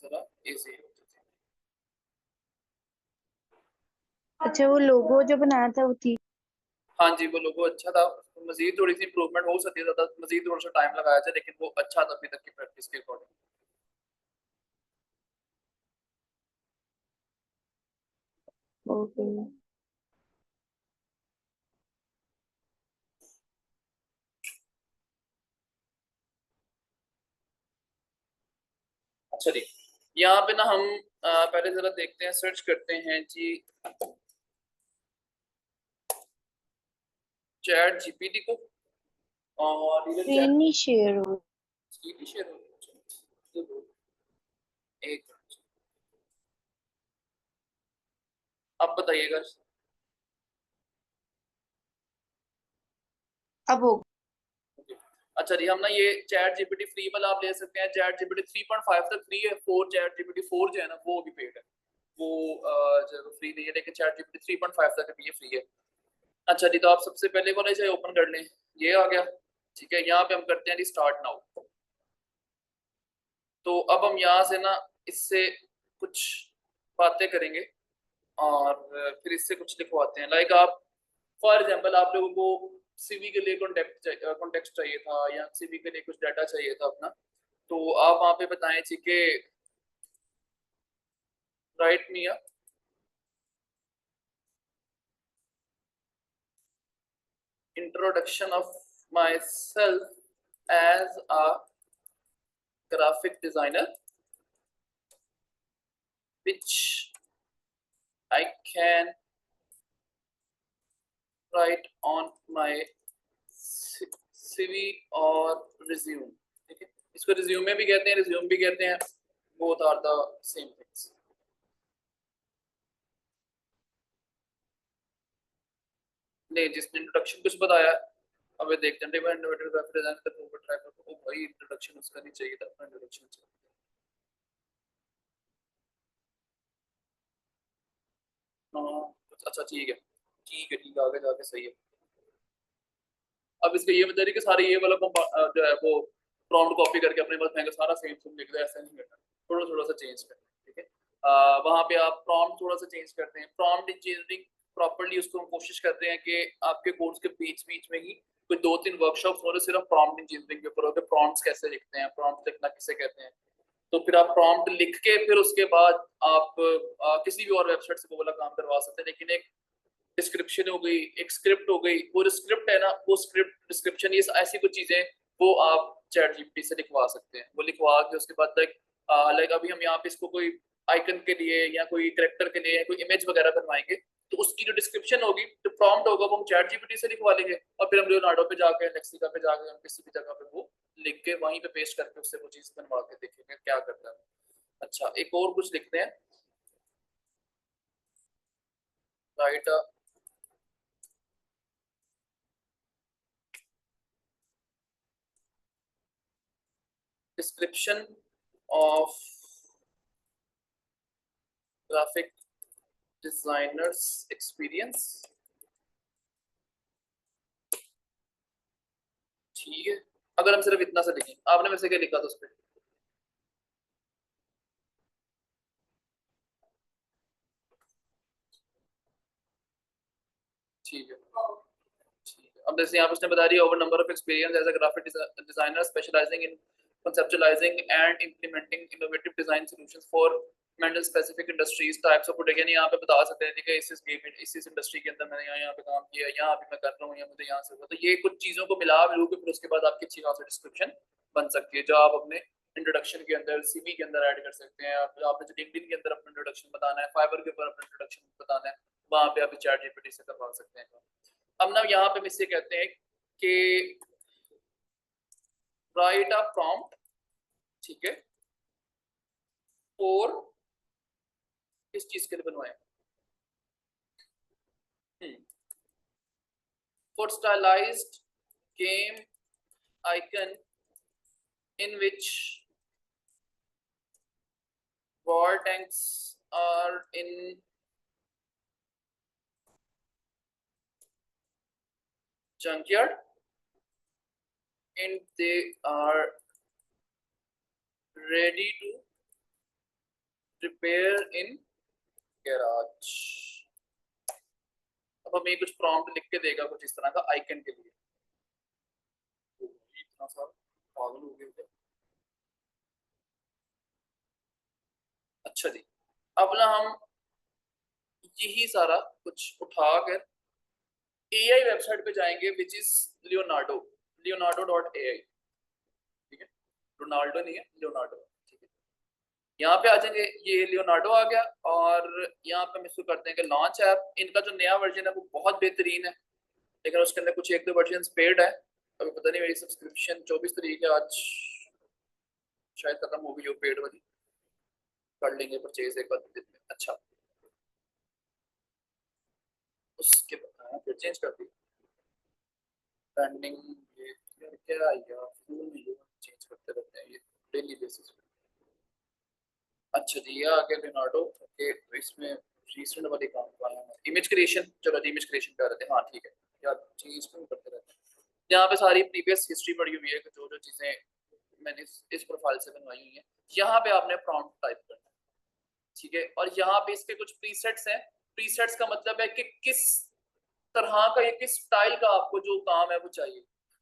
जरा इजी होती थी। अच्छा, वो लोगो जो बनाया था वो थी। हाँ जी, वो लोगो अच्छा था। मजीद थोड़ी सी इंप्रूवमेंट हो सकती है, मजीद थोड़ा सा टाइम लगाया था, लेकिन वो अच्छा था अभी तक की प्रैक्टिस के अकॉर्डिंग। ओके। अच्छा जी, यहाँ पे ना हम पहले जरा देखते हैं, सर्च करते हैं जी चैट जीपीटी को। और ये चैट स्क्रीन नहीं शेयर हो। जीपीटी शेयर हो गया। एक मिनट, अब बताइएगा। अब हो। अच्छा जी, हम ना ये चैट जीपीटी फ्री वाला आप ले सकते हैं। चैट जीपीटी 3.5 तक फ्री है। 4 चैट जीपीटी 4 जो है ना वो भी पेड है। वो जो फ्री नहीं है, लेकिन चैट जीपीटी 3.5 तक भी ये फ्री है। अच्छा जी, तो आप सबसे पहले वाला चाहे ओपन कर लें। ये आ गया। ठीक है, यहाँ पे हम करते हैं जी स्टार्ट नाउ। तो अब हम यहाँ से ना इससे कुछ बातें करेंगे और फिर इससे कुछ लिखवाते हैं। लाइक आप फॉर एग्जाम्पल आप लोगों को सीवी के लिए कॉन्टेक्स्ट चाहिए था, या सीवी के लिए कुछ डाटा चाहिए था अपना। तो आप वहाँ पे बताएं जी कि right me a introduction of myself as a graphic designer, which I can write on my CV और resume। ठीक है, इसको रिज्यूमे भी कहते हैं, रिज्यूम भी कहते हैं। Both are the same things. नहीं, जिसने इंट्रोडक्शन कुछ बताया। अब ये देखते हैं इनोवेटिव ग्राफिक डिजाइन का ऊपर ट्रैक। ओ भाई, इंट्रोडक्शन उसका नहीं चाहिए था, अपना इंट्रोडक्शन चाहिए। हाँ, अच्छा ठीक है, ठीक है, ठीक है, आगे जाके सही है। अब इसका ये बता रही कि सारे ये वाला जो है वो प्रॉम्प्ट कॉपी करके अपने पास फेंका, सारा सेम सेम लिख दो, ऐसा नहीं करना। थोड़ा थोड़ा सा चेंज करना है, ठीक है। वहां पे आप प्रॉम्प्ट थोड़ा सा चेंज करते हैं। प्रॉम्प्ट इंजीनियरिंग प्रॉपर्ली उसको हम कोशिश करते हैं कि आपके कोर्स के बीच बीच में ही कोई 2-3 वर्कशॉप हो रहे सिर्फ प्रॉम्प्ट इंजीनियरिंग के ऊपर हो कि प्रॉम्प्ट्स कैसे लिखते हैं, प्रॉम्प्ट लिखना किसे कहते हैं। तो फिर आप प्रॉम्प्ट लिख के फिर उसके बाद आप किसी भी और वेबसाइट से वो वाला काम करवा सकते हैं। लेकिन एक डिस्क्रिप्शन हो गई, एक स्क्रिप्ट हो गई, वो स्क्रिप्ट है ना, वो स्क्रिप्ट डिस्क्रिप्शन, ये ऐसी कुछ चीजें वो आप चैट जीपीटी से लिखवा सकते हैं। वो लिखवा के उसके बाद लाइक लाइक अभी हम यहाँ पे इसको कोई आइकन के लिए या कोई करेक्टर के लिए या कोई इमेज वगैरह बनवाएंगे, तो उसकी जो डिस्क्रिप्शन होगी, जो प्रॉम्प्ट होगा, वो हम चैट जीपीटी से लिखवा लेंगे। और फिर हम लियोनार्डो पे जाके, लेक्सिका पे जाके, हम किसी भी जगह पे वो लिख के वहीं पे पेस्ट करके उससे वो चीज बनवा के देखेंगे क्या करता है। अच्छा, एक और कुछ लिखते हैं। Right description of graphic designers experience. ठीक है, अगर हम सिर्फ इतना सा लिखें, आपने वैसे क्या लिखा था उस पर? ठीक है, ठीक है। अब जैसे यहाँ पे उसने बता दिया, over number of experience as a graphic designer specialising in conceptualizing and implementing innovative design solutions for mental specific industries types of product. यानी यहाँ पे बता सकते हैं कि इस इंडस्ट्री के अंदर मैंने यहाँ पे काम किया, यहाँ अभी मैं कर रहा हूँ, या मुझे यहाँ से हुआ। तो ये कुछ चीजों को मिला मिलू के फिर उसके बाद आपकी अच्छी खासी डिस्क्रिप्शन बन सकती है, जो आप अपने इंट्रोडक्शन के अंदर, सीवी के अंदर ऐड कर सकते हैं। आपने जो लिंक्डइन के अंदर अपना इंट्रोडक्शन बताना है, फाइवर के ऊपर अपना इंट्रोडक्शन बताना है, वहां पे आप चैट जीपीटी से करवा सकते हैं। अब ना यहाँ पे हम इससे कहते हैं कि राइट अ प्रॉम्प्ट, ठीक है, और किस चीज के लिए बनवाएं? For stylised game icon in which war tanks are in junkyard and they are ready to prepare in garage. अब हमें कुछ प्रॉम्प्ट लिख के देगा कुछ इस तरह का आइकन के लिए। इतना सारा पागल हो गया क्या? अच्छा जी, अब ना हम यही सारा कुछ उठाकर एआई वेबसाइट पे जाएंगे विच इज लियोनार्डो, leonardo.ai। ठीक है, रोनाल्डो नहीं है, लियोनार्डो। ठीक है, यहाँ पे आ जाएंगे, ये लियोनार्डो आ गया और यहाँ पे हम इसको करते हैं कि लॉन्च ऐप। इनका जो नया वर्जन है वो बहुत बेहतरीन है, लेकिन उसके अंदर कुछ एक दो वर्जन पेड है। अभी पता नहीं मेरी सब्सक्रिप्शन 24 तारीख है आज, शायद खत्म हो गई हो पेड वाली। कर लेंगे परचेज एक बार दिन में। अच्छा, उसके बाद फिर चेंज कर दी ब्रांडिंग। ये क्या है यार, फुल में चेंज करते रहते हैं ये डेली बेसिस पे। अच्छा जी, ये आ गया लियोनार्डो। ओके, तो इसमें रिसेंट वाले काम को आया है इमेज क्रिएशन। चलो जी, इमेज क्रिएशन कर रहे थे। हाँ ठीक है यार, चेंज क्यों करते रहते हैं। यहाँ पे सारी प्रीवियस हिस्ट्री पड़ी हुई है कि जो जो चीजें मैंने इस प्रोफाइल से बनवाई हुई है। यहाँ पे आपने प्रॉम्प्ट टाइप करना है। ठीक है, और यहाँ पे इसके कुछ प्रीसेट्स हैं। प्रीसेट्स का मतलब है कि किस तरह का या किस स्टाइल का आपको जो काम है वो चाहिए।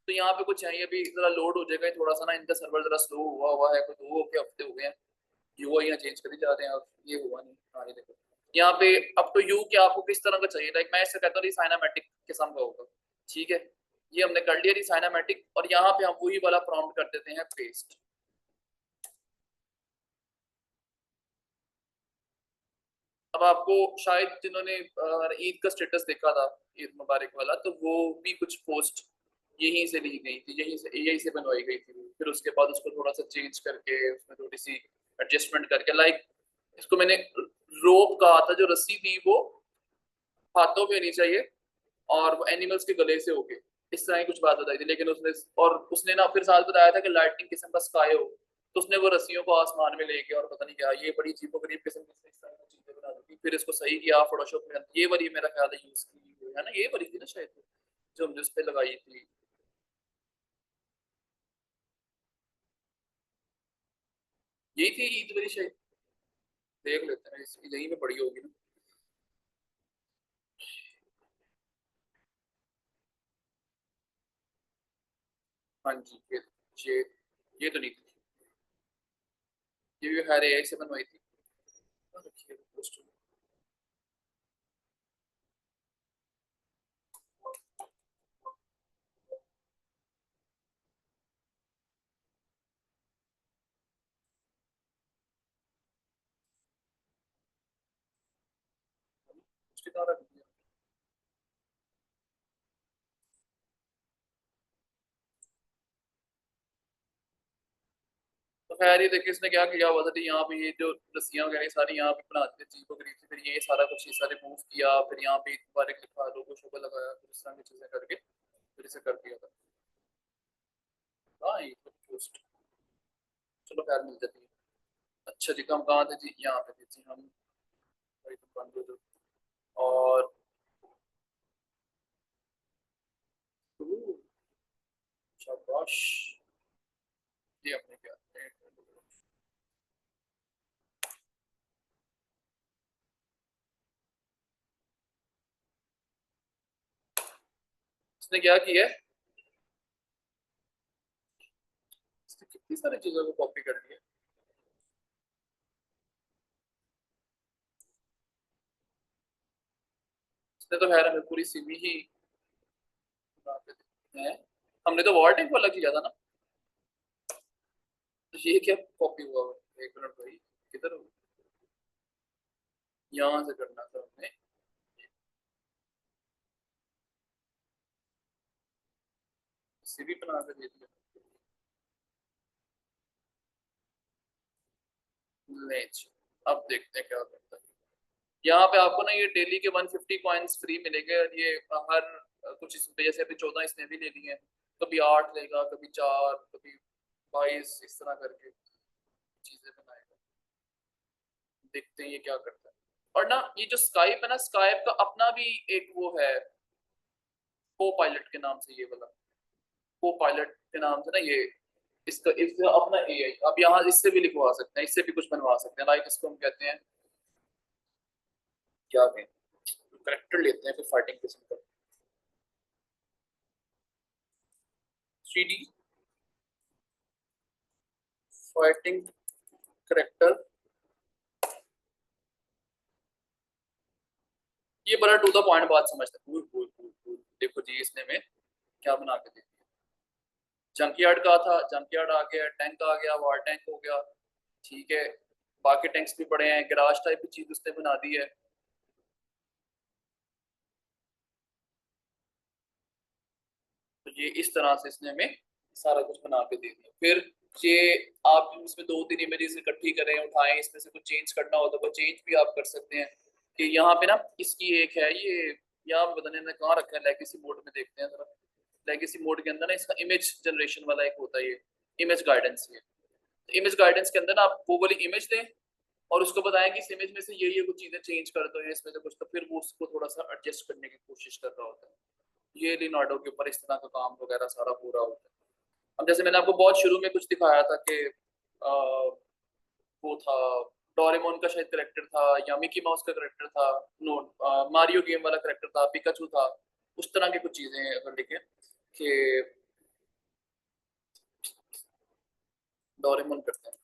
तो यहाँ पे कुछ चाहिए, अभी जरा लोड हो जाएगा थोड़ा सा ना, इनका सर्वर जरा स्लो हुआ है, कुछ 2 हफ्ते हो गए हैं। यूआई यहाँ चेंज कर ही जा रहे हैं, अब ये हुआ नहीं। हाँ ये देखो, यहाँ पे अप टू यू कि आपको किस तरह का चाहिए। लाइक मैं इससे कहता हूँ साइनामेटिक किस्म का होगा। ठीक है, ये हमने कर लिया साइनामेटिक, और यहाँ पे हम वही वाला प्रॉम्प्ट कर देते हैं पेस्ट। अब आपको शायद जिन्होंने ईद का स्टेटस देखा था, ईद मुबारक वाला, तो वो भी कुछ पोस्ट यहीं से ली गई थी, यहीं से बनवाई गई थी। फिर उसके बाद उसको थोड़ा सा चेंज करके उसमें थोड़ी सी एडजस्टमेंट करके, लाइक इसको मैंने रोप कहा था, जो रस्सी थी वो हाथों में नहीं चाहिए और वो एनिमल्स के गले से होके, इस तरह की कुछ बात बताई थी। लेकिन उसने ना फिर साथ बताया था कि लाइटनिंग किस्म का स्काई हो, तो उसने वो रस्सियों को आसमान में लेके और पता नहीं क्या, ये बड़ी अजीबोगरीब किस्म की इस तरह की चीजें बना दी थी। फिर इसको सही किया फोटोशॉप में, ये वाली मेरा ख्याल है यूज की हुई है ना, ये वाली थी ना शायद जो हमने उस पर लगाई थी। यही थी ईद वाली शायद, देख लेते हैं यहीं पे पड़ी होगी ना। हाँ जी, ये ये तो नहीं थी, ये भी हर एआई से बनवाई थी। हाँ, रखिए पोस्ट। उसके कहाँ रख दिया? तो खैर ये देखिए इसने क्या किया हुआ था कि यहाँ पे ये जो रस्सियां वगैरह सारी यहाँ पे बना दी थी, करीब से। फिर ये सारा कुछ हिस्सा रिमूव किया, फिर यहाँ पे बारीक लिखा, लोगो शोगो लगाया, फिर इस तरह की चीजें करके फिर इसे कर दिया था। हाँ ये तो पोस्ट, चलो खैर मिल जाती है। अच्छा जी, तो हम कहाँ थे जी, यहाँ पे थे जी हम। वही तो बंद हो जाओ। और ओह, शाबाश, ये हमने क्या इसने क्या किया है, इसने कितनी सारी चीजों को कॉपी कर लिया। इसने तो खैर हमें पूरी सीवी ही बना के दी है। हमने तो वॉर टेक वाला किया था ना, तो ये क्या कॉपी हुआ हुआ है? एक मिनट भाई, किधर हो? यहाँ से करना था हमने। सीवी बना के दे दिया। ले जी, अब देखते हैं क्या करता है। यहाँ पे आपको ना ये डेली के 150 कॉइन्स फ्री मिलेंगे, और ये हर कुछ इस जैसे अभी 14 इसने भी ले लिए हैं, कभी 8 लेगा, कभी 4, कभी 22, इस तरह करके चीजें बनाएगा। देखते हैं ये क्या करता है। और ना ये जो स्काइप है ना, स्काइप का अपना भी एक वो है, को पायलट के नाम से, ये वाला को पायलट के नाम से ना ये इसका अपना एआई आप यहाँ इससे भी लिखवा सकते हैं, इससे भी कुछ बनवा सकते हैं। लाइक इसको हम कहते हैं क्या कहें, करेक्टर लेते हैं फिर फाइटिंग किस्म का 3D फाइटिंग करेक्टर। ये बड़ा टू द पॉइंट बात समझते हैं। देखो जी इसने में क्या बना के दे दिया। जंकयार्ड का था, जंकयार्ड आ गया, टैंक आ गया, वार टैंक हो गया, ठीक है। बाकी टैंक्स भी पड़े हैं, गैराज टाइप की चीज उसने बना दी है। तो ये इस तरह से इसने हमें सारा कुछ बना के दे दिया। फिर ये आप इसमें 2-3 इमेजेस इकट्ठी करें, उठाएं, इसमें से कुछ चेंज करना हो तो वो चेंज भी आप कर सकते हैं। कि यहाँ पे ना इसकी एक है ये, यहाँ पे पता नहीं मैंने कहाँ रखा है, लेगेसी मोड में देखते हैं जरा। लेगेसी मोड के अंदर ना इसका इमेज जनरेशन वाला एक होता है, ये इमेज गाइडेंस। ये इमेज गाइडेंस के अंदर ना आप वो वाली इमेज दें और उसको बताएं कि इस इमेज में से ये कुछ चीजें चेंज कर दो, इसमें से कुछ, तो फिर वो उसको थोड़ा सा एडजस्ट करने की कोशिश कर रहा होता है। ये लियोनार्डो के ऊपर इस तरह का काम वगैरह सारा पूरा होता है। अब जैसे मैंने आपको बहुत शुरू में कुछ दिखाया था कि वो था डोरेमोन का शायद करेक्टर था या मिकी माउस का करेक्टर था, नो मारियो गेम वाला करेक्टर था, पिकाचू था। उस तरह की कुछ चीजें अगर लिखें कि डोरेमोन करते हैं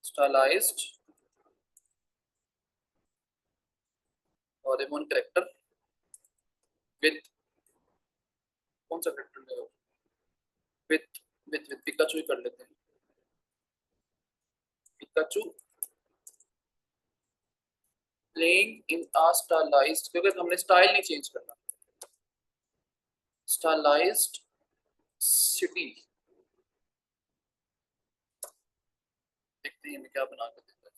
स्टाइलाइज्ड डोरेमोन करेक्टर विद, कौन सा करेक्टर है, विद विद पिकाचू ही कर लेते हैं। Pikachu playing in a stylised, क्योंकि हमने स्टाइल नहीं चेंज करना, स्टाइलाइज्ड सिटी। देखते हैं क्या बना कर देता है।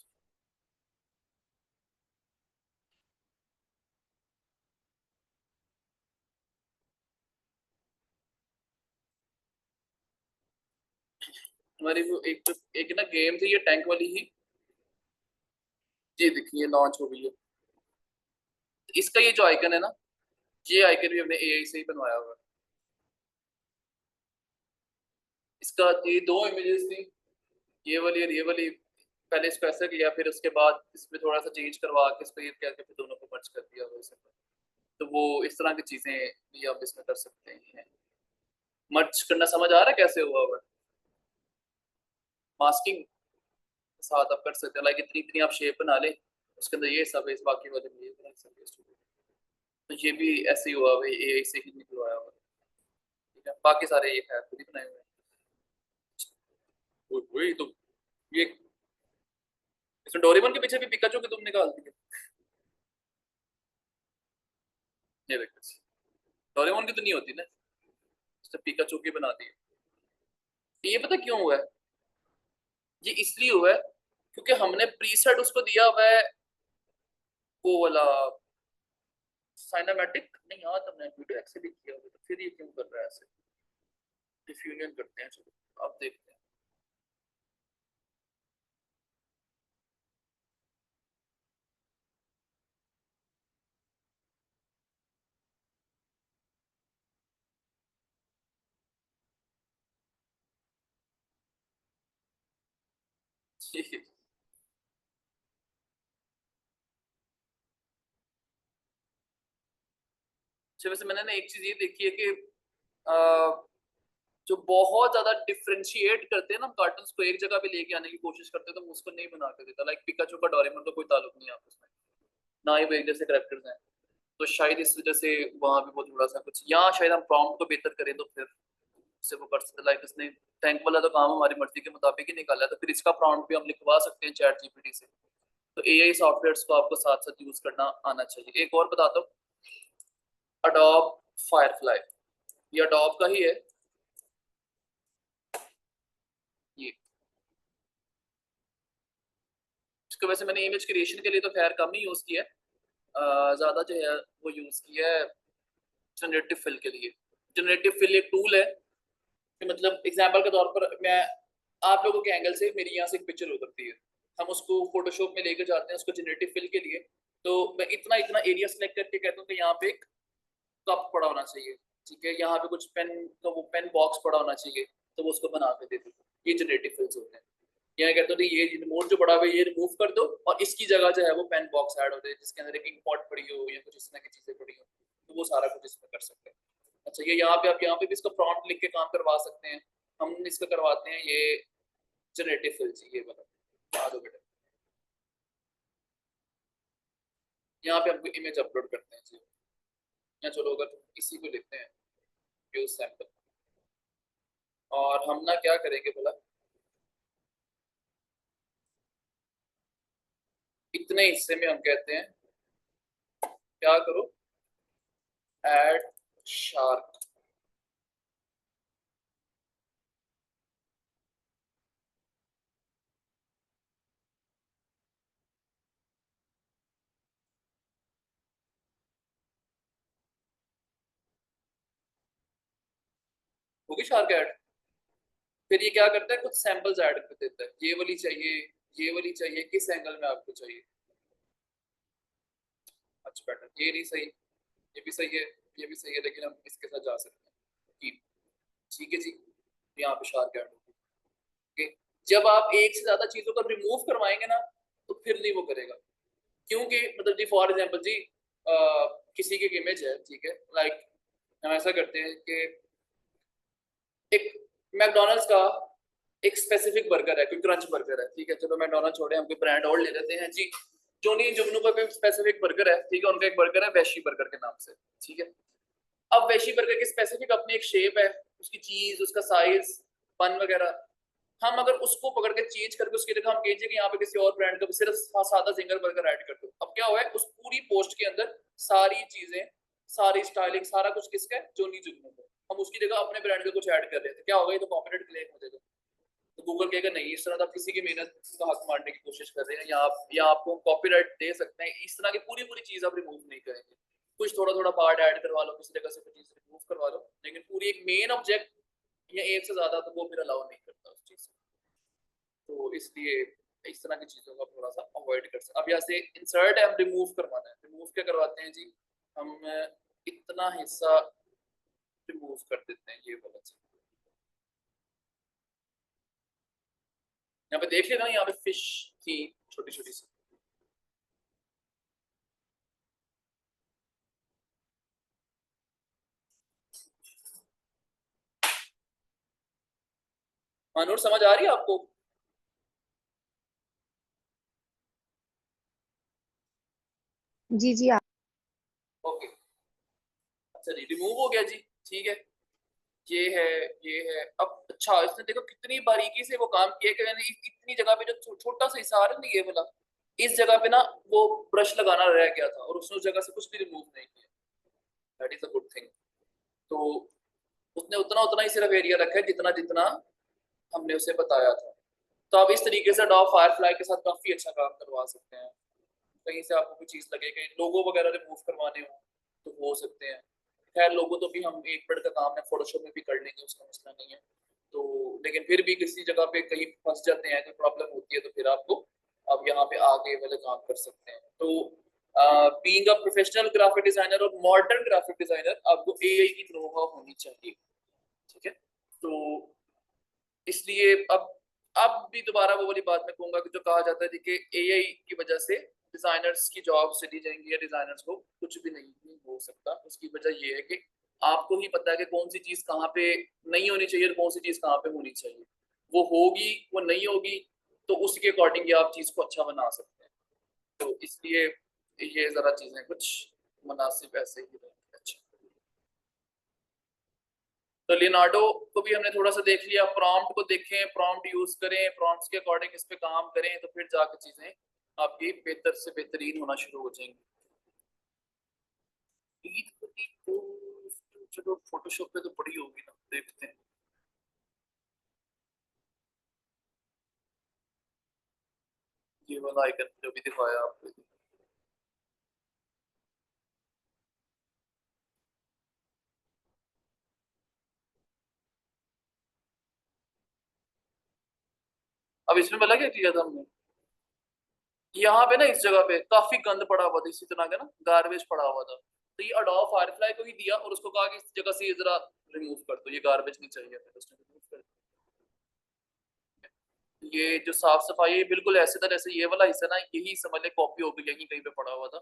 हमारी वो एक ना गेम थी ये टैंक वाली ही, ये देखिए लॉन्च हो गई है। इसका ये जो आइकन है ना, ये आइकन भी हमने एआई से ही बनवाया हुआ है। इसका ये 2 इमेजेस थी, ये वाली और ये वाली। पहले इसको ऐसा किया, फिर उसके बाद इसमें थोड़ा सा चेंज करवा के इसको ये करके फिर दोनों को मर्ज कर दिया वैसे। तो वो इस तरह की चीजें भी आप इसमें कर सकते हैं। मर्ज करना समझ आ रहा है कैसे हुआ हुआ, मास्किंग साथ आप कर सकते हैं। लाइक इतनी इतनी आप शेप बना ले, उसके अंदर ये सब है, इस बाकी वाले में ये बना सकते हैं। तो ये भी ऐसे ही हुआ हुआ है, एआई से ही निकलवाया हुआ है। ठीक है, बाकी सारे ये खैर खुद ही बनाए हुए हैं। वही तो, ये इसमें डोरेमोन के पीछे भी पिकाचू की तुम निकाल दी है। ये देखो, डोरेमोन की तो नहीं होती ना, इसने पिकाचू की बना दी है। ये पता क्यों हुआ है, ये इसलिए हुआ है क्योंकि हमने प्रीसेट उसको दिया हुआ है वो वाला साइनामेटिक नहीं, यार तुमने वीडियो एक्चुअली किया होगा, तो फिर ये क्यों कर रहा है ऐसे। डिफ्यूजन करते हैं, चलो अब देखते हैं। अच्छा वैसे मैंने ना एक चीज ये देखी है कि अ, जो बहुत ज्यादा डिफ्रेंशिएट करते हैं ना कार्टून्स को, एक जगह पे लेके आने की कोशिश करते हैं, तो उसको नहीं बना के देता। लाइक पिकाचू का डोरेमोन का कोई ताल्लुक नहीं है आपस में, ना ही वो एक जैसे करेक्टर्स हैं। तो शायद इस वजह से वहां भी वो थोड़ा सा कुछ, यहाँ शायद हम प्रॉम्प्ट को बेहतर करें तो फिर उससे वो कर सकते। लाइक इसने टैंक वाला तो काम हमारी मर्जी के मुताबिक ही निकाला है, तो फिर इसका प्रॉम्प्ट भी हम लिखवा सकते हैं चैट जीपीटी से। तो एआई सॉफ्टवेयर्स को आपको साथ साथ यूज करना आना चाहिए। एक और बताता हूँ, अडोब फायरफ्लाई, ये अडोब का ही है। ये इसको वैसे मैंने इमेज क्रिएशन के लिए तो खैर कम ही यूज किया है, ज्यादा जो है वो यूज किया है जनरेटिव फिल के लिए। जनरेटिव फिल एक टूल है कि मतलब एग्जांपल के तौर पर मैं आप लोगों के एंगल से मेरी यहाँ से एक पिक्चर उतरती है, हम उसको फोटोशॉप में लेकर जाते हैं उसको जनरेटिव फिल के लिए। तो मैं इतना इतना एरिया सेलेक्ट करके कहता हूँ कि यहाँ पे एक कप पड़ा होना चाहिए, ठीक है, यहाँ पे कुछ पेन का वो पेन बॉक्स पड़ा होना चाहिए, तो वो उसको बना के दे दो। ये जनरेटिव फिल्स होते हैं। यहाँ कहते हो ये रिमोट जो पड़ा हुआ है ये रिमूव कर दो और इसकी जगह जो है वो पेन बॉक्स ऐड हो जाए जिसके अंदर एक इंक पॉट पड़ी हो या कुछ इस तरह की चीजें पड़ी हो, तो वो सारा कुछ इसमें कर सकते हैं। अच्छा, ये यहाँ पे आप यहाँ पे भी इसका प्रॉम्प्ट लिख के काम करवा सकते हैं। हम इसका करवाते हैं ये जनरेटिव फिल्स, ये वाला आ दो बेटा। यहाँ पे हमको इमेज अपलोड करते हैं जी। या चलो अगर इसी को लिखते हैं यूज सैंपल, और हम ना क्या करेंगे बोला, इतने हिस्से में हम कहते हैं क्या करो, ऐड शार्क। होगी शार्क ऐड। फिर ये क्या करता है, कुछ सैंपल्स ऐड कर देता है, ये वाली चाहिए, ये वाली चाहिए, किस एंगल में आपको चाहिए। अच्छा बेटा ये नहीं सही, ये भी सही है, ये भी सही है, लेकिन हम इसके साथ जा सकते हैं कि ठीक है जी, यहाँ पे शार्क ऐड होगी। ठीक। जब आप एक से ज्यादा चीजों को रिमूव करवाएंगे ना तो फिर नहीं वो करेगा, क्योंकि मतलब जी फॉर एग्जाम्पल जी किसी की इमेज है, ठीक है, लाइक हम ऐसा करते हैं कि एक मैकडोनल्ड्स का एक स्पेसिफिक बर्गर है, कोई क्रंच बर्गर है, ठीक है, चलो मैकडोनल्ड्स छोड़े, हम कोई ब्रांड और ले लेते हैं जी। जोनी जुगनू का कोई स्पेसिफिक बर्गर है, ठीक है, उनका एक बर्गर है वैशी बर्गर के नाम से, ठीक है। अब वैशी बर्गर की स्पेसिफिक अपनी एक शेप है, उसकी चीज, उसका साइज, बन वगैरह। हम अगर उसको पकड़ के चेंज करके उसकी जगह हम कहेंगे कि यहाँ पे किसी और ब्रांड का सिर्फ सादा सिंगल बर्गर ऐड कर दो, अब क्या हुआ है उस पूरी पोस्ट के अंदर सारी चीजें, सारी स्टाइलिंग, सारा कुछ किसका है, जोनी जुगनू का। हम उसकी जगह अपने ब्रांड का कुछ ऐड कर रहे थे, क्या होगा, ये तो कॉपीराइट क्लेम हो जाएगा। तो गूगल कहेगा नहीं, इस तरह तो आप किसी की मेहनत का हक मारने की कोशिश कर रहे हैं, या आपको कॉपीराइट दे सकते हैं, इस तरह की पूरी पूरी चीज आप रिमूव नहीं करेंगे। कुछ थोड़ा थोड़ा पार्ट ऐड करवा लो, किसी जगह से कोई चीज रिमूव करवा लो, लेकिन पूरी एक मेन ऑब्जेक्ट या एक से ज्यादा तो वो फिर अलाउ नहीं करता उस चीज। तो इसलिए इस तरह की चीजों का थोड़ा सा अवॉइड कर सकते। अब यहाँ से इंसर्ट है, हम रिमूव करवाना है, रिमूव क्या करवाते हैं जी, हम इतना हिस्सा रिमूव कर देते हैं, ये वाला चीज। यहाँ पे देख लेना, यहाँ पे फिश थी छोटी छोटी सी। मानूर समझ आ रही है आपको? जी जी ओके। अच्छा जी, रिमूव हो गया जी, ठीक है। ये है, ये है। अब अच्छा, इसने देखो कितनी बारीकी से वो काम किया कि मैंने इतनी जगह पे जो छोटा सा हिस्सा आ रहा है ना, ये वाला, इस जगह पे ना वो ब्रश लगाना रह गया था और उसने उस जगह से कुछ भी रिमूव नहीं किया। That is a good thing. तो उसने उतना उतना ही सिर्फ एरिया रखा है जितना जितना हमने उसे बताया था। तो आप इस तरीके से डॉग फायरफ्लाई के साथ काफी अच्छा काम करवा सकते हैं। कहीं से आपको कोई चीज लगे, कहीं लोगो वगैरह रिमूव करवाने हो तो हो सकते हैं। खैर लोगो तो भी हम एक मिनट का काम है, फोटोशॉप में भी कर लेंगे, उसका मसला नहीं है। तो लेकिन फिर भी किसी जगह पे कहीं फंस जाते हैं, कोई प्रॉब्लम होती है, तो फिर आपको अब यहाँ पे आगे वाले काम कर सकते हैं। तो being a professional graphic designer और मॉडर्न ग्राफिक डिजाइनर आपको एआई की नो हाउ होनी चाहिए, ठीक है। तो इसलिए अब भी दोबारा वो वाली बात मैं कहूंगा कि जो कहा जाता है कि एआई की वजह से डिजाइनर्स की जॉब चली जाएंगी या डिजाइनर्स को कुछ भी नहीं हो सकता। उसकी वजह ये है कि आपको ही पता है कि कौन सी चीज कहाँ पे नहीं होनी चाहिए और कौन सी चीज कहाँ पे होनी चाहिए। वो होगी, वो नहीं होगी, तो उसके अकॉर्डिंग आप चीज को अच्छा बना सकते हैं। तो इसलिए ये जरा चीजें कुछ मुनासिब ऐसे ही रहेंगी। अच्छा, तो लियोनार्डो को भी हमने थोड़ा सा देख लिया, प्रॉम्प्ट को देखें, प्रॉम्प्ट यूज करें, प्रॉम्प्ट्स के अकॉर्डिंग इस पे काम करें, तो फिर जाकर चीजें आपकी बेहतर से बेहतरीन होना शुरू हो जाएंगी। ईद की पोस्ट चलो फोटोशॉप पे तो पड़ी होगी ना, देखते हैं। ये वाला आइकन जो भी दिखाया आपको, अब इसमें वाला क्या किया था हमने, यहाँ पे ना इस जगह पे काफी गंद पड़ा हुआ था, इसी तरह का ना गार्बेज पड़ा हुआ था। तो ये अडोब फायरफ्लाई को ही दिया और उसको कहा कि इस जगह से ये जरा रिमूव कर दो, ये गार्बेज नहीं चाहिए, फिर उसने रिमूव कर दिया। ये जो साफ सफाई है बिल्कुल ऐसे तरह से, ये वाला हिस्सा ना यही समझ ले कॉपी हो गई, यहीं कहीं पे पड़ा हुआ था,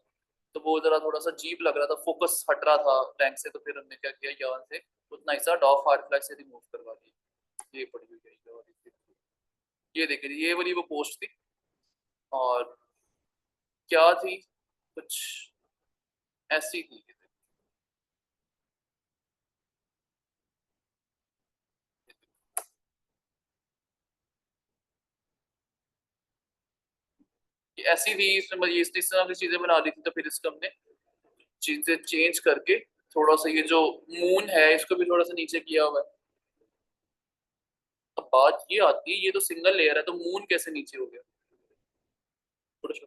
तो वो जरा थोड़ा सा अजीब लग रहा था, फोकस हट रहा था टैंक से, तो फिर हमने क्या किया, यहाँ से उतना हिस्सा डॉग फायरफ्लाई से रिमूव करवा दिया। ये पड़ी हुई है ये वाली, ये देखिए ये वाली वो पोस्ट थी, और क्या थी, कुछ ऐसी थी। ये ऐसी थी, इसमें मतलब ये इस तरह की चीजें बना दी थी, तो फिर इसको हमने चीजें चेंज करके थोड़ा सा ये जो मून है इसको भी थोड़ा सा नीचे किया हुआ है। अब बात ये आती है, ये तो सिंगल लेयर है, तो मून कैसे नीचे हो गया, थोड़ा सा।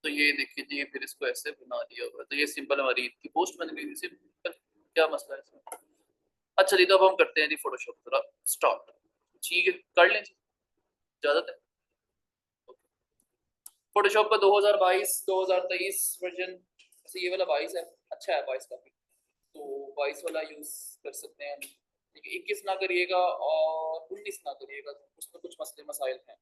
तो ये देखिए जी, फिर इसको ऐसे बना दिया हुआ है, तो ये सिंपल हमारी ईद की पोस्ट बन गई, सिंपल। क्या मसला है इसमें। अच्छा जी, तो अब हम करते हैं जी फोटोशॉप थोड़ा स्टार्ट। ठीक है, कर लें जी, इजाजत है। फोटोशॉप का 2022 2023 वर्जन, वैसे ये वाला 22 है, अच्छा है 22 काफी, तो 22 वाला यूज कर सकते हैं। ठीक है, 21 ना करिएगा और 19 ना करिएगा, उसमें कुछ मसले मसाइल हैं।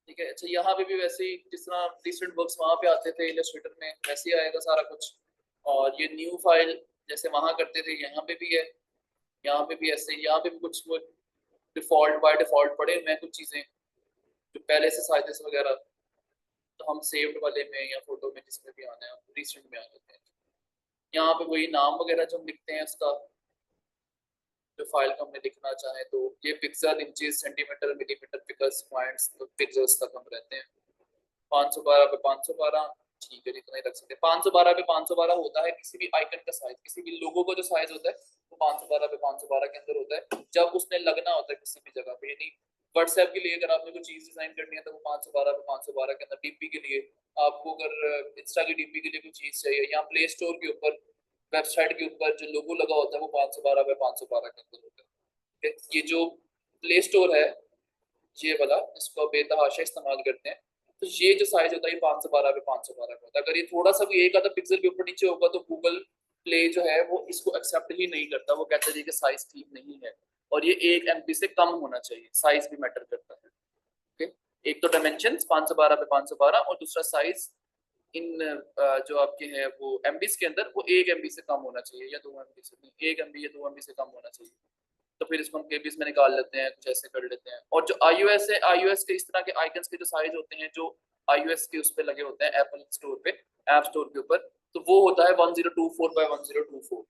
ठीक है, अच्छा यहाँ पे भी वैसे ही जिस तरह रिसेंट वर्क्स वहाँ पे आते थे इलस्ट्रेटर में, वैसे ही आएगा सारा कुछ। और ये न्यू फाइल जैसे वहाँ करते थे यहाँ पे भी है, यहाँ पे भी ऐसे, यहाँ पे भी कुछ वो डिफॉल्ट बाय डिफॉल्ट पड़े हुए हैं कुछ चीजें जो पहले से साइजेस वगैरह, तो हम सेव्ड वाले में या फोटो में जिसमें भी आना है रिसेंट में आ जाते हैं। यहाँ पे वही नाम वगैरह जो हम लिखते हैं उसका, जो फाइल को हमने लिखना चाहे, तो ये pixel inches centimetre millimetre picas points तो पिक्सल्स तक हम रहते हैं। 512 पे 512, ठीक है, जितना ही रख सकते हैं। 512 पे 512 होता है किसी भी आइकन का साइज, किसी भी लोगो का जो साइज होता है वो 512 पे 512 के अंदर होता है, जब उसने लगना होता है किसी भी जगह पे। यानी व्हाट्सएप के लिए अगर आपने कोई चीज डिजाइन करनी है तो वो 512 पे 512 के अंदर, डीपी के लिए आपको अगर इंस्टा की डीपी के लिए कोई चीज चाहिए, या प्ले स्टोर के ऊपर वेबसाइट के ऊपर जो लोगो लगा होता है वो 512 पे 512 के अंदर होता है। ठीक है? ये जो प्ले स्टोर है ये वाला, इसको बेतहाशा इस्तेमाल करते हैं, तो ये जो साइज होता है ये 512 पे 512 का होता है। अगर ये थोड़ा सा भी एक आधा पिक्सल के ऊपर नीचे होगा तो गूगल प्ले जो है वो इसको एक्सेप्ट ही नहीं करता, वो कहता है कि साइज ठीक नहीं है, और ये 1 MB से कम होना चाहिए, साइज भी मैटर करता है। ओके, एक तो डायमेंशन 512 पे 512 और दूसरा साइज इन जो आपके हैं वो एमबीस के अंदर वो 1 MB से कम होना चाहिए, या 2 MB से नहीं, 1 MB या 2 MB से कम होना चाहिए। तो फिर इसको हम केबीस में निकाल लेते हैं, कुछ ऐसे कर लेते हैं। और जो iOS है, iOS के इस तरह के आइकन्स के जो साइज होते हैं जो iOS के उस पे लगे होते हैं एप्पल स्टोर पे, ऐप स्टोर के ऊपर, तो वो होता है 1024 बाय 1024।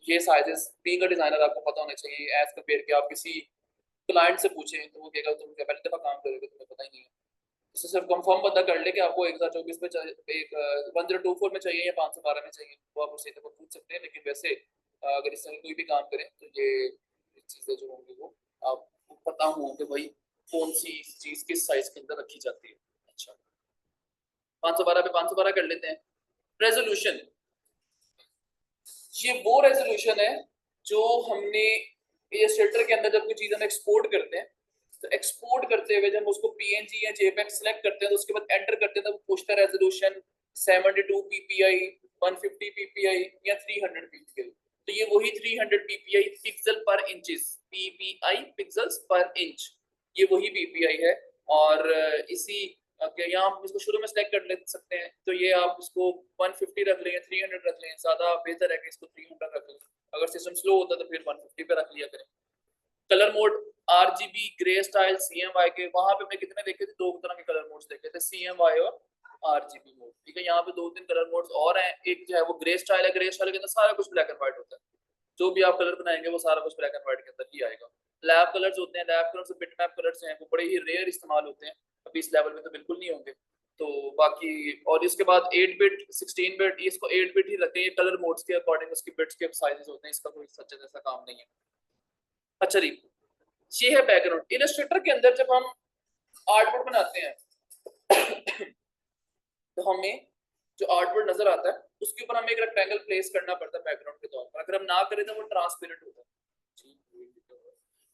ये साइजेस बीइंग अ डिजाइनर आपको पता होने चाहिए, एज कम्पेयर कि आप किसी क्लाइंट से पूछें तो वो कहेगा तुम क्या पहली दफा काम करोगे, तुम्हें पता ही नहीं है। इससे सिर्फ कंफर्म पता कर ले कि आपको 1024 में चाहिए, एक 1024 में चाहिए या 512 में चाहिए, वो आप उसी तरह पूछ सकते हैं। लेकिन वैसे अगर इस तरह कोई भी काम करें तो ये चीजें जो होंगी वो आपको पता हो कि भाई कौन सी चीज किस साइज के अंदर रखी जाती है। अच्छा, 512 पे 512 कर लेते हैं। रेजोल्यूशन, ये वो रेजोल्यूशन है जो हमने इलस्ट्रेटर के अंदर जब कोई चीज हम एक्सपोर्ट करते हैं, तो एक्सपोर्ट करते हुए जब हम उसको पीएनजी या जेपेग सेलेक्ट करते हैं तो उसके बाद एंटर करते हैं तो वो पूछता है रेजोल्यूशन 72 पीपीआई, 150 पीपीआई या 300 पीपीआई। तो ये वही 300 पीपीआई पिक्सल पर इंचेस, पीपीआई पिक्सल्स पर इंच, ये वही पीपीआई है। और इसी यहाँ हम इसको शुरू में सेलेक्ट कर ले सकते हैं, तो ये आप इसको 150 रख लें, 300 रख लें, ज्यादा बेहतर है कि इसको 300 रख लें। अगर सिस्टम स्लो होता तो फिर 150 पे रख लिया करें। Colour mode RGB, grey style, CMY K, वहां पे मैं कितने देखे थे, दो तरह के कलर मोड्स देखे थे, सीएमवाई और आरजीबी मोड। ठीक है, यहाँ पे 2-3 कलर मोड्स और हैं। एक जो है वो ग्रे स्टाइल है, ग्रे स्टाइल के अंदर सारा कुछ ब्लैक एंड व्हाइट होता है, जो भी आप कलर बनाएंगे वो सारा कुछ ब्लैक एंड व्हाइट के अंदर ही आएगा। लैब कलर्स होते हैं, लैब कलर्स बिटमैप कलर्स हैं, वो बड़े ही रेयर इस्तेमाल होते हैं, अभी इस लेवल में तो बिल्कुल नहीं होंगे। तो बाकी और इसके बाद 8 बिट 16 बिट, इसको 8 बिट ही रखते हैं, कलर मोड्स के अकॉर्डिंग उसके बिट्स के साइजेस होते हैं, इसका कोई सच्चा जैसा काम नहीं है। अच्छा जी, ये है बैकग्राउंड। इलस्ट्रेटर के अंदर जब हम आर्टवर्क बनाते हैं तो हमें जो आर्टवर्क नजर आता है उसके ऊपर हमें एक रेक्टेंगल प्लेस करना पड़ता है बैकग्राउंड के तौर पर। अगर हम ना करें तो वो ट्रांसपेरेंट होता है,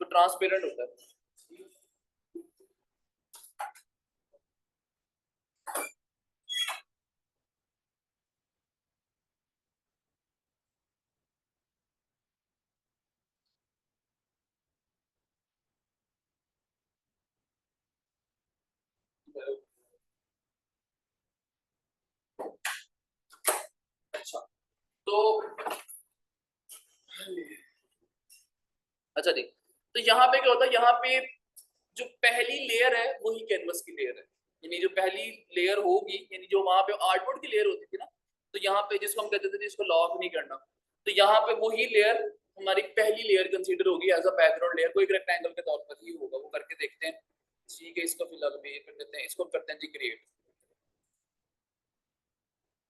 तो ट्रांसपेरेंट होता है। अच्छा तो अच्छा जी, तो यहाँ पे क्या होता है, यहाँ पे जो पहली लेयर है वही कैनवस की लेयर है, यानी जो पहली लेयर होगी, यानी जो वहां पे आर्टबोर्ड की लेयर होती थी ना, तो यहाँ पे जिसको हम कहते थे जिसको लॉक नहीं करना, तो यहाँ पे वही लेयर हमारी पहली लेयर कंसीडर होगी एज अ बैकग्राउंड लेयर, कोई रेक्टेंगल के तौर पर ही होगा। वो करके देखते हैं, ठीक है, इसको फिलहाल भी कर देते हैं, इसको करते हैं जी क्रिएट।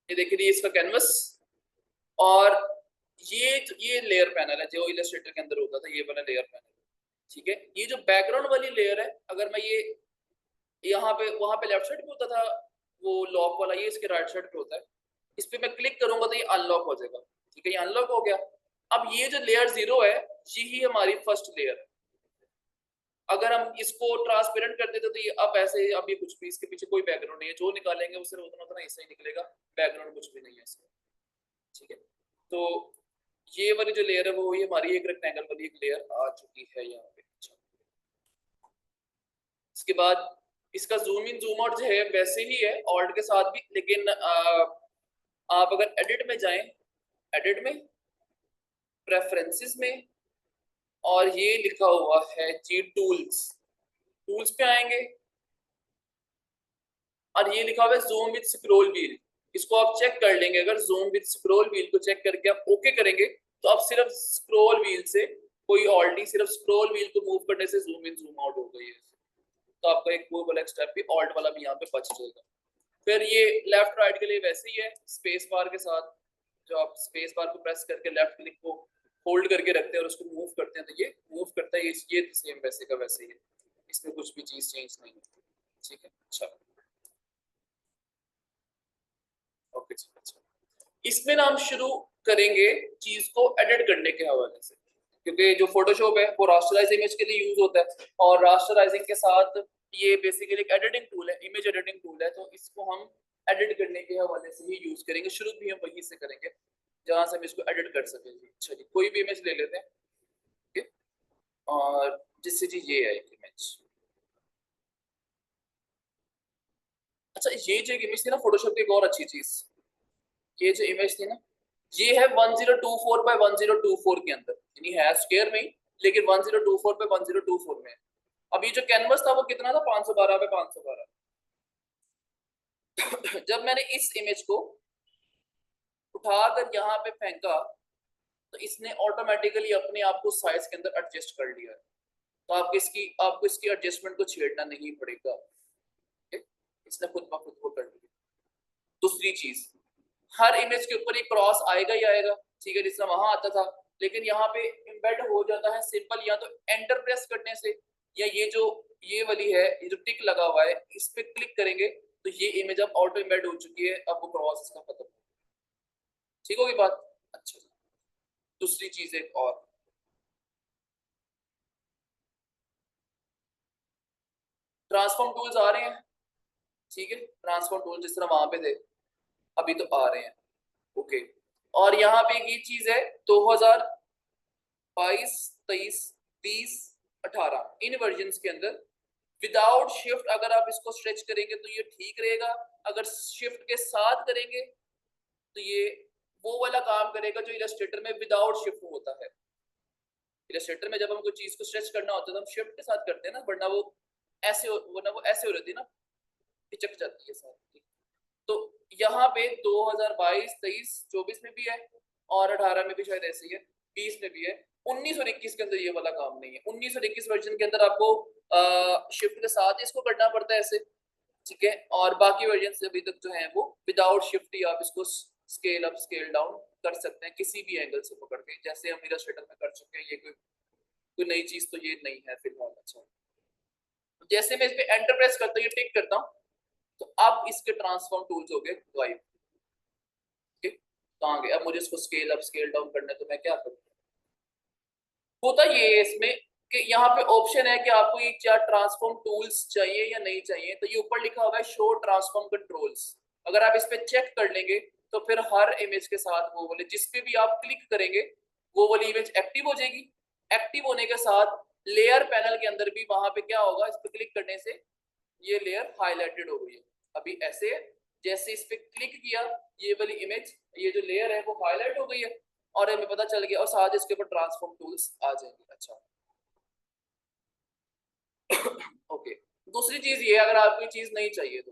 ये देखिए इसका कैनवस, और ये लेयर पैनल है जो इलस्ट्रेटर के अंदर होता था, ये वाला लेयर पैनल, ठीक है। ये जो बैकग्राउंड वाली लेयर है, अगर मैं ये यहाँ पे वहां पे लेफ्ट साइड पे होता था वो लॉक वाला, ये इसके राइट साइड पे होता है, इस पे मैं क्लिक करूंगा तो ये अनलॉक हो जाएगा, ठीक है, ये अनलॉक हो गया। अब ये जो लेयर 0 है यही हमारी फर्स्ट लेयर है। अगर हम इसको ट्रांसपेरेंट कर देते तो ये अब ऐसे, अब ये कुछ भी, इसके पीछे कोई बैकग्राउंड नहीं है, जो निकालेंगे वो सिर्फ उतना उतना हिस्सा ही निकलेगा, बैकग्राउंड कुछ भी नहीं है इसका, ठीक है। तो ये वाली जो लेयर है वो ये हमारी एक रेक्टेंगल वाली एक लेयर आ चुकी है यहाँ पे। अच्छा, इसके बाद इसका जूम इन जूम आउट जो है वैसे ही है ऑल्ट के साथ भी, लेकिन आप अगर एडिट में जाएं, एडिट में प्रेफरेंसेस में, और ये लिखा हुआ है जी टूल्स, टूल्स पे आएंगे और ये लिखा हुआ है जूम विद स्क्रॉल व्हील, इसको आप चेक कर लेंगे। अगर जूम विद स्क्रॉल व्हील को चेक करके आप ओके करेंगे तो आप सिर्फ स्क्रॉल व्हील से, कोई ऑल्ट नहीं, सिर्फ स्क्रॉल व्हील को मूव करने से जूम इन जूम आउट हो गई है, तो आपका एक वो वाला स्टेप भी ऑल्ट वाला भी यहाँ पे बच जाएगा। फिर ये लेफ्ट राइट के लिए वैसे ही है, स्पेस बार के साथ, जो आप स्पेस बार को प्रेस करके लेफ्ट क्लिक को होल्ड करके रखते हैं और उसको मूव करते हैं तो ये मूव करता है, ये सेम वैसे का वैसे ही है, इसमें कुछ भी चीज चेंज नहीं है, ठीक है। अच्छा ओके, अच्छा इसमें ना हम शुरू करेंगे चीज को एडिट करने के हवाले से, क्योंकि जो फोटोशॉप है वो रास्टराइज इमेज के लिए यूज होता है, और रास्टराइजिंग के साथ ये बेसिकली एक एडिटिंग टूल है, इमेज एडिटिंग टूल है, तो इसको हम एडिट करने के हवाले से ही यूज करेंगे, शुरू भी हम वहीं से करेंगे जहां से हम इसको एडिट कर सकेंगे। चलिए कोई भी इमेज ले लेते हैं, ठीक है, और जिससे जी ये है एक इमेज। अच्छा ये जो इमेज थी ना फोटोशॉप की एक और अच्छी चीज, ये जो इमेज थी ना ये है 1024 बाय 1024 के अंदर, यानी है स्क्वायर में ही, लेकिन 1024 पे 1024 में है। अब ये जो कैनवस था वो कितना था, 512 पे 512। जब मैंने इस इमेज को उठाकर यहाँ पे फेंका तो इसने ऑटोमेटिकली अपने आप को साइज के अंदर एडजस्ट कर लिया है, तो आपको इसकी एडजस्टमेंट को छेड़ना नहीं पड़ेगा, इसने खुद ब खुद को कर लिया। दूसरी चीज, हर इमेज के ऊपर एक क्रॉस आएगा ही आएगा, ठीक है, जिससे वहां आता था, लेकिन यहाँ पे एम्बेड हो जाता है सिंपल, या तो एंटर प्रेस करने से, या ये वाली है, ये जो टिक लगा हुआ है इस पे क्लिक करेंगे तो ये इमेज अब ऑटो एम्बेड हो चुकी है, अब वो क्रॉस इसका खत्म, ठीक होगी बात। अच्छा दूसरी चीज एक और, ट्रांसफॉर्म टूल्स आ रहे हैं, ठीक है, ट्रांसफॉर्म टूल जिस तरह वहां पे थे अभी तो आ रहे हैं, ओके। और यहाँ पे ये चीज है 2022, 23, 30, 18 इन वर्जन के अंदर विदाउट शिफ्ट अगर आप इसको स्ट्रेच करेंगे तो ये ठीक रहेगा, अगर शिफ्ट के साथ करेंगे तो ये वो वाला काम करेगा जो इलस्ट्रेटर में विदाउट शिफ्ट होता है। इलस्ट्रेटर में जब हम कोई चीज को स्ट्रेच करना होता है तो हम शिफ्ट के साथ करते हैं ना, वरना वो ऐसे हो रहती है ना, पिचक जाती है सारी। तो यहाँ पे 2022, 23, 24 में भी है, और 18 में भी शायद ऐसे ही है, 20 में भी है, 19 और 21 के अंदर ये वाला काम नहीं है। 19 और 21 वर्जन के अंदर आपको शिफ्ट के साथ इसको करना पड़ता है ऐसे, ठीक है, और बाकी वर्जन से अभी तक जो है वो विदाउट शिफ्ट ही आप इसको स्केल अप स्केल डाउन कर सकते हैं किसी भी एंगल से पकड़ के, जैसे हम इलस्ट्रेटर में कर चुके हैं, ये कोई नई चीज तो ये नहीं है फिलहाल। अच्छा जैसे मैं इस पे एंटर प्रेस करता हूँ, ये टिक करता हूँ, तो अब इसके ट्रांसफॉर्म टूल्स हो गए गायब, ठीक, कहाँ गए, अब मुझे इसको स्केल अप स्केल डाउन करना है तो मैं क्या करूँ, होता ये है इसमें कि यहाँ पे ऑप्शन है कि आपको ये क्या ट्रांसफॉर्म टूल्स चाहिए या नहीं चाहिए, तो ये ऊपर लिखा हुआ है शो ट्रांसफॉर्म कंट्रोल्स, अगर आप इस पे चेक कर लेंगे तो फिर हर इमेज के साथ वो वाले जिस पे भी आप क्लिक करेंगे वो वाली इमेज एक्टिव हो जाएगी। एक्टिव होने के साथ लेयर पैनल के अंदर भी वहां पे क्या होगा, इस पे क्लिक करने से ये लेयर हाईलाइटेड हो गई है। अभी ऐसे जैसे इस पे क्लिक किया ये वाली इमेज, ये जो लेयर है वो हाईलाइट हो गई है और हमें पता चल गया, और साथ इसके ऊपर ट्रांसफॉर्म टूल्स आ जाएंगे। अच्छा ओके, दूसरी चीज ये, अगर आपको चीज नहीं चाहिए तो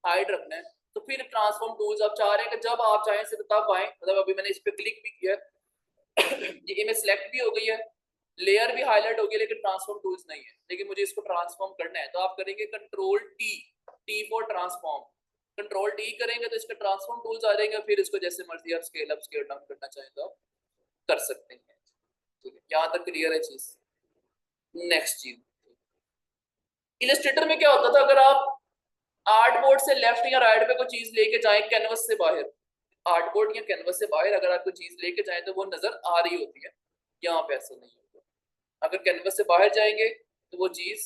हाइड रखना है, तो फिर ट्रांसफॉर्म टूल्स आप चाह रहे हैं कि जब आप चाहें सिर्फ तब आए, मतलब अभी मैंने इस पे क्लिक भी किया ये इमेज सेलेक्ट भी हो गई है, लेयर भी हाईलाइट हो गई, लेकिन ट्रांसफॉर्म टूल्स नहीं है, लेकिन मुझे इसको ट्रांसफॉर्म करना है, तो आप करेंगे control T, T for transform. Control T करेंगे तो इसके ट्रांसफॉर्म टूल्स आ जाएंगे, फिर इसको जैसे मर्जी आप स्केल अप स्केल डाउन करना चाहें तो आप कर सकते हैं। ठीक है, यहाँ तक क्लियर है चीज। नेक्स्ट चीज, इलस्ट्रेटर में क्या होता था, अगर आप आर्ट बोर्ड से लेफ्ट या राइट पे कोई चीज लेके जाएं कैनवस से बाहर, आर्ट बोर्ड या कैनवस से बाहर अगर आप कोई चीज लेके जाएं तो वो नजर आ रही होती है, यहाँ पे ऐसा नहीं होता। अगर कैनवस से बाहर जाएंगे तो वो चीज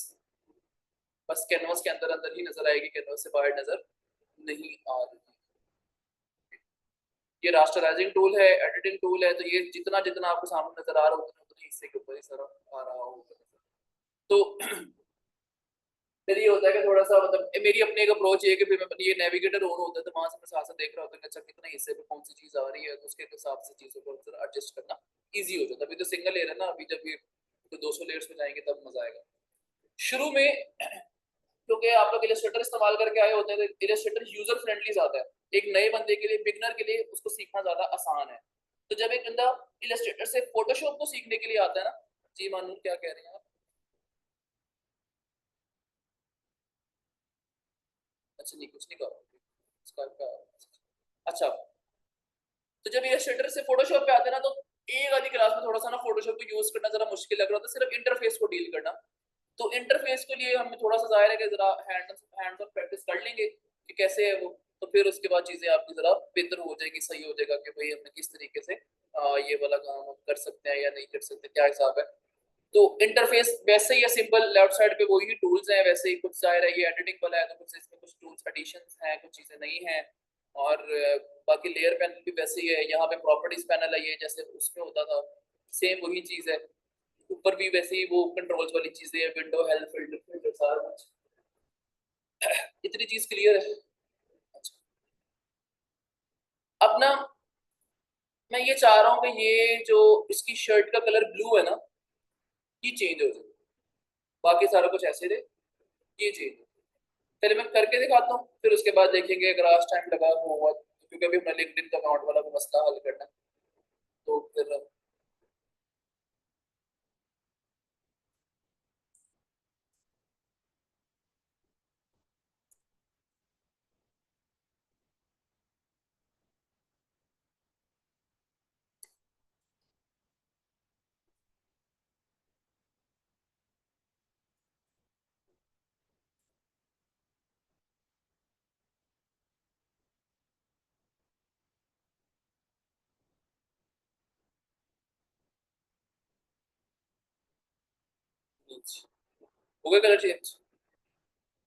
बस कैनवस के अंदर अंदर ही नजर आएगी, कैनवस से बाहर नजर नहीं आ रही। ये रास्टराइजिंग टूल है, एडिटिंग टूल है, तो ये जितना जितना आपको सामने नजर आ रहा होगा उतना हिस्से के ऊपर ही सारा आ रहा होगा। तो फिर ये होता है कि थोड़ा सा मतलब मेरी अपनी एक अप्रोच है कि फिर मैं ये नेविगेटर ऑन होता है तो वहां से मैं साथ साथ देख रहा होता है कि अच्छा कितने हिस्से पे कौन सी चीज आ रही है, तो उसके हिसाब से चीजों को एडजस्ट करना इजी हो जाता है। अभी तो सिंगल लेयर है ना, अभी जब ये तो 200 लेयर्स में जाएंगे तब मजा आएगा। शुरू में क्योंकि आप लोग इलस्ट्रेटर इस्तेमाल करके आए होते हैं तो इलस्ट्रेटर यूजर फ्रेंडली ज्यादा है, एक नए बंदे के लिए, बिगनर के लिए उसको सीखना ज्यादा आसान है। तो जब एक बंदा इलस्ट्रेटर से फोटोशॉप को सीखने के लिए आता है ना, जी मानून क्या कह रहे हैं आप? अच्छा नहीं, कुछ नहीं कहा। अच्छा, तो जब इलस्ट्रेटर से फोटोशॉप पे आते हैं ना, तो एक आधी क्लास में थोड़ा सा ना फोटोशॉप को यूज करना जरा मुश्किल लग रहा था, सिर्फ इंटरफेस को डील करना। तो इंटरफेस के लिए हमें थोड़ा सा जाहिर है कि जरा हैंड्स ऑन प्रैक्टिस कर लेंगे कि कैसे है वो, तो फिर उसके बाद चीजें आपकी जरा बेहतर हो जाएगी, सही हो जाएगा कि भाई हमने किस तरीके से ये वाला काम हम कर सकते हैं या नहीं कर सकते, क्या हिसाब है। तो इंटरफेस वैसे ही है सिंपल, लेफ्ट साइड पे वही टूल्स हैं, वैसे ही कुछ जाहिर है ये एडिटिंग वाला है तो कुछ इसमें कुछ टूल्स एडिशंस हैं, कुछ चीजें नहीं हैं। और बाकी लेयर पैनल भी वैसे ही है, यहाँ पे प्रॉपर्टीज पैनल है ये जैसे उसमें होता था, सेम वही चीज है। ऊपर भी वैसे ही वो कंट्रोल्स वाली चीजें है, विंडो हेल्प फिल्टर फिल्टर सारा कुछ। इतनी चीज क्लियर है। अच्छा, अब ना मैं ये चाह रहा हूँ कि ये जो इसकी शर्ट का कलर ब्लू है ना, ये चेंज हो जाए, बाकी सारा कुछ ऐसे रहे, ये चेंज। पहले मैं करके दिखाता हूँ, फिर उसके बाद देखेंगे अगर आज टाइम लगा हुआ, क्योंकि अभी अपना लिंक्डइन का अकाउंट वाला भी मसला हल करना है, तो फिर हो गया कलर चेंज।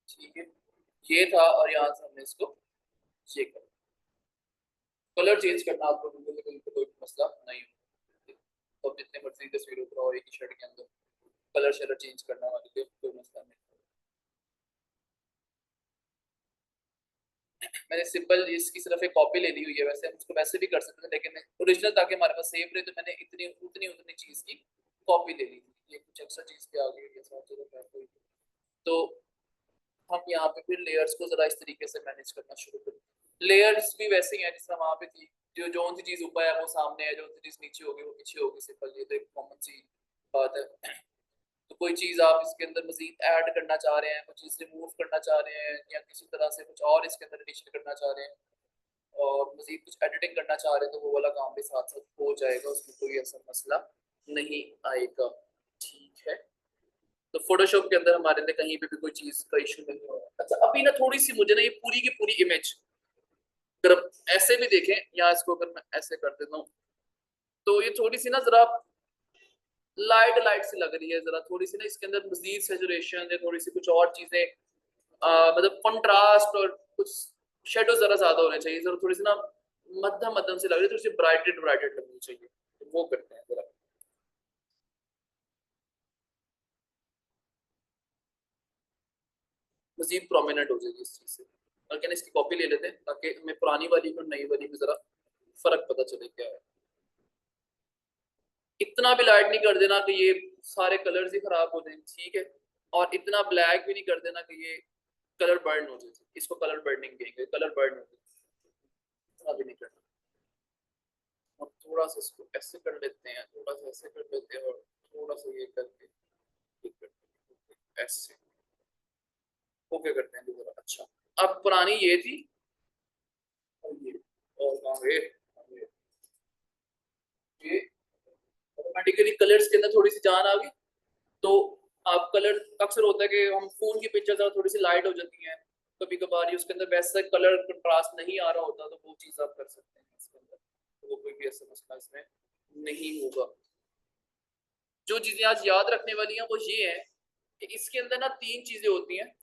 ठीक है, ये था और यहाँ से हमने इसको ये कर कलर चेंज करना, आपको बिल्कुल कोई मसला नहीं हो, तो आप जितने मर्जी तस्वीर उतराओ एक ही शर्ट के अंदर, कलर शलर चेंज करना वाले के कोई मसला नहीं। मैंने सिंपल इसकी सिर्फ एक कॉपी ले ली हुई है, वैसे हम उसको वैसे भी कर सकते थे, लेकिन ओरिजिनल ताकि हमारे पास सेव रहे, तो मैंने इतनी उतनी उतनी चीज की कॉपी ले ली थी। ये कुछ एक्स्ट्रा चीज पे आ गई है साथ, चलो मैं कोई, तो हम यहाँ पे फिर लेयर्स को जरा इस तरीके से मैनेज करना शुरू करें। लेयर्स भी वैसे ही है जिस तरह वहां पे थी, जो जो सी चीज ऊपर है वो सामने है, जो सी चीज नीचे होगी वो पीछे होगी, सिंपल, ये तो एक कॉमन सी बात है। तो कोई चीज आप इसके अंदर मजीद ऐड करना चाह रहे हैं, कुछ चीज रिमूव करना चाह रहे हैं, या किसी तरह से कुछ और इसके अंदर एडिशन करना चाह रहे हैं, और मजीद कुछ एडिटिंग करना चाह रहे हैं, तो वो वाला काम भी साथ साथ हो जाएगा, उसमें कोई ऐसा मसला नहीं आएगा। ठीक है, तो फोटोशॉप के अंदर हमारे लिए कहीं पे भी कोई चीज का इशू नहीं होगा। अच्छा, अभी ना थोड़ी सी मुझे ना ये पूरी की पूरी इमेज अगर आप ऐसे भी देखें, या इसको अगर मैं ऐसे कर देता हूँ, तो ये थोड़ी सी ना जरा लाइट लाइट सी लग रही है, जरा थोड़ी सी ना इसके अंदर मजीद सेचुरेशन है, थोड़ी सी कुछ और चीजें, मतलब कंट्रास्ट और कुछ शेडो जरा ज्यादा होने चाहिए, जरा थोड़ी सी ना मध्यम मध्यम से लग रही है, थोड़ी सी ब्राइटेड ब्राइटेड लगनी चाहिए, तो वो करते हैं जरा। मजीद प्रोमिनेंट हो जाएगी इस चीज से। और कहना इसकी कॉपी ले लेते हैं ताकि हमें पुरानी वाली और नई वाली में जरा फर्क पता चले क्या है। इतना भी लाइट नहीं कर देना कि ये सारे कलर्स ही खराब हो जाए, ठीक है, और इतना ब्लैक भी नहीं कर देना कि ये कलर बर्न हो जाए, इसको कलर बर्निंग कहेंगे, कलर बर्न हो जाए, इतना भी नहीं करना। अब थोड़ा सा इसको ऐसे कर लेते हैं, थोड़ा सा ऐसे कर लेते हैं, और थोड़ा सा ये करके ऐसे ओके करते हैं जरा। अच्छा, अब पुरानी ये थी और ये, और कहाँ गए ये, ऑटोमेटिकली कलर्स के अंदर थोड़ी सी जान आ गई। तो आप कलर, अक्सर होता है कि हम फोन की पिक्चर थोड़ी सी लाइट हो जाती हैं, कभी कभार ही उसके अंदर वैसा कलर कंट्रास्ट नहीं आ रहा होता, तो वो चीज आप कर सकते हैं इसके अंदर, तो वो कोई भी ऐसा मसला इसमें नहीं होगा। जो चीजें आज याद रखने वाली हैं वो ये है कि इसके अंदर ना 3 चीजें होती हैं।